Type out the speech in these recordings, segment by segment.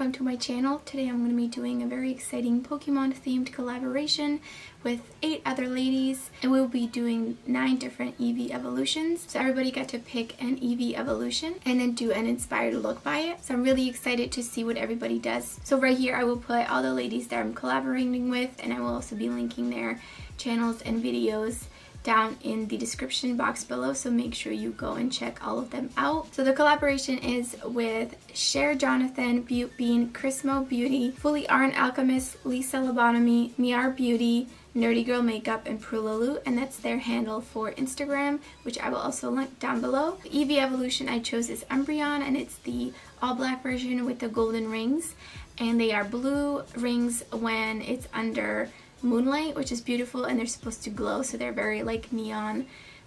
welcome to my channel. Today I'm going to be doing a very exciting Pokemon themed collaboration with 8 other ladies, and we'll be doing 9 different Eevee evolutions. So everybody got to pick an Eevee evolution and then do an inspired look by it. So I'm really excited to see what everybody does. So right here I will put all the ladies that I'm collaborating with, and I will also be linking their channels and videos down in the description box below, so make sure you go and check all of them out. So the collaboration is with Cher Jonathan, Butte Bean, Chrismo Beauty, Fully Arn Alchemist, Lisa Lobotomy, Miar Beauty, Nerdy Girl Makeup, and Prulalu, and that's their handle for Instagram, which I will also link down below. The Eevee evolution I chose is Umbreon, and it's the all black version with the golden rings, and they are blue rings when it's under moonlight, which is beautiful, and they're supposed to glow, so they're very like neon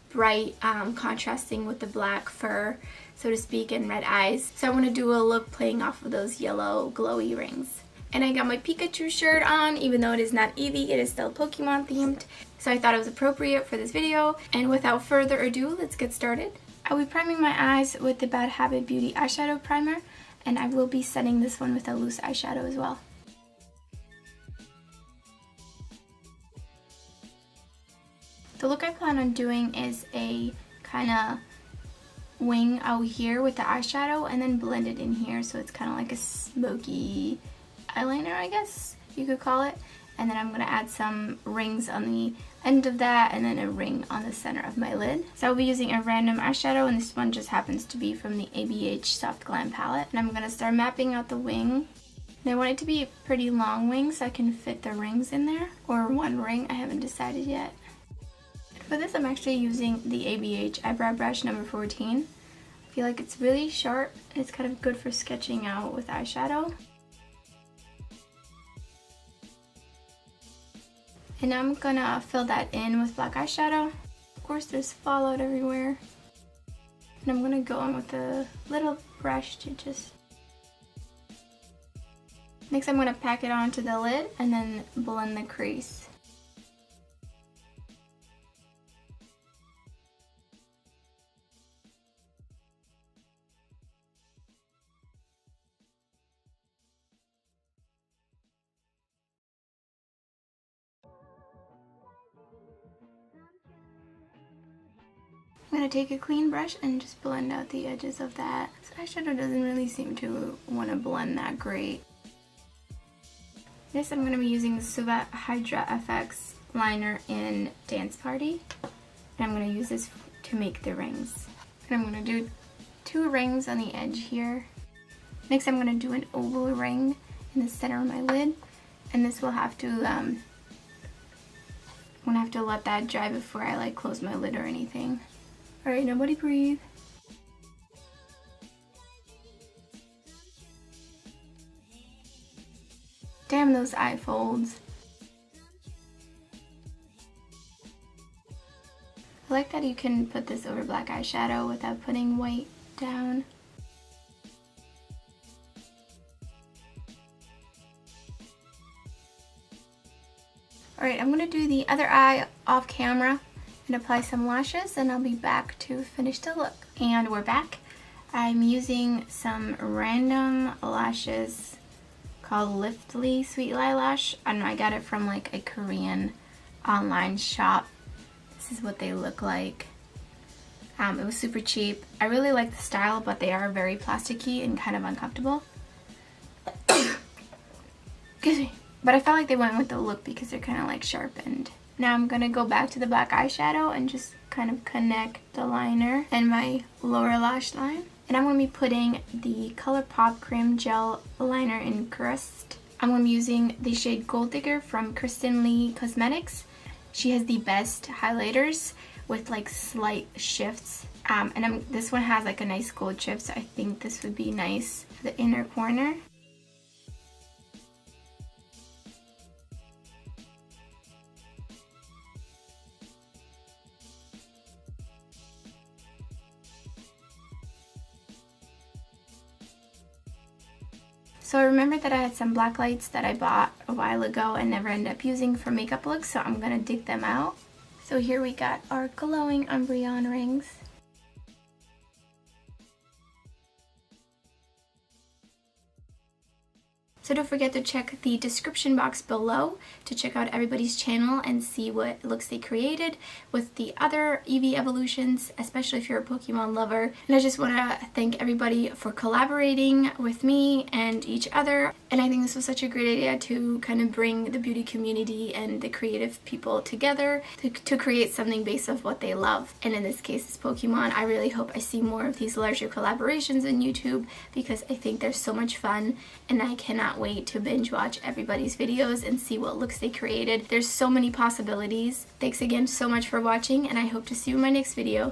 bright, contrasting with the black fur, so to speak, and red eyes. So I want to do a look playing off of those yellow glowy rings. And I got my Pikachu shirt on, even though it is not Eevee, it is still Pokemon themed, so I thought it was appropriate for this video. And without further ado, let's get started. I'll be priming my eyes with the Bad Habit Beauty eyeshadow primer, and I will be setting this one with a loose eyeshadow as well. The look I plan on doing is a kind of wing out here with the eyeshadow and then blend it in here, so it's kind of like a smoky eyeliner, I guess you could call it. And then I'm going to add some rings on the end of that and then a ring on the center of my lid. So I'll be using a random eyeshadow, and this one just happens to be from the ABH Soft Glam palette. And I'm going to start mapping out the wing. And I want it to be a pretty long wing so I can fit the rings in there, or one ring, I haven't decided yet. For this, I'm actually using the ABH Eyebrow Brush number 14. I feel like it's really sharp and it's kind of good for sketching out with eyeshadow. And now I'm gonna fill that in with black eyeshadow. Of course, there's fallout everywhere. And I'm gonna go in with a little brush to just... Next, I'm gonna pack it onto the lid and then blend the crease. I'm going to take a clean brush and just blend out the edges of that. This eyeshadow doesn't really seem to want to blend that great. Next, I'm going to be using the Suva Hydra FX liner in Dance Party. And I'm going to use this to make the rings. And I'm going to do 2 rings on the edge here. Next, I'm going to do an oval ring in the center of my lid. And this will have to, I'm going to have to let that dry before I like close my lid or anything. Alright, nobody breathe. Damn those eye folds. I like that you can put this over black eyeshadow without putting white down. Alright, I'm going to do the other eye off camera and apply some lashes, and I'll be back to finish the look. And we're back. I'm using some random lashes called Liftly Sweet Eyelash. I don't know, I got it from like a Korean online shop. This is what they look like. It was super cheap. I really like the style, but they are very plasticky and kind of uncomfortable. Excuse me. But I felt like they went with the look because they're kind of like sharpened. Now I'm going to go back to the black eyeshadow and just kind of connect the liner and my lower lash line. And I'm going to be putting the Colourpop Creme Gel Liner in Crust. I'm going to be using the shade Gold Digger from Kristen Lee Cosmetics. She has the best highlighters with like slight shifts. This one has like a nice gold chip, so I think this would be nice for the inner corner. So I remember that I had some black lights that I bought a while ago and never ended up using for makeup looks, so I'm going to dig them out. So here we got our glowing Umbreon rings. So don't forget to check the description box below to check out everybody's channel and see what looks they created with the other Eevee evolutions, especially if you're a Pokemon lover. And I just want to thank everybody for collaborating with me and each other. And I think this was such a great idea to kind of bring the beauty community and the creative people together to create something based off what they love. And in this case, it's Pokemon. I really hope I see more of these larger collaborations on YouTube because I think they're so much fun and I cannot wait to binge watch everybody's videos and see what looks they created. There's so many possibilities. Thanks again so much for watching, and I hope to see you in my next video.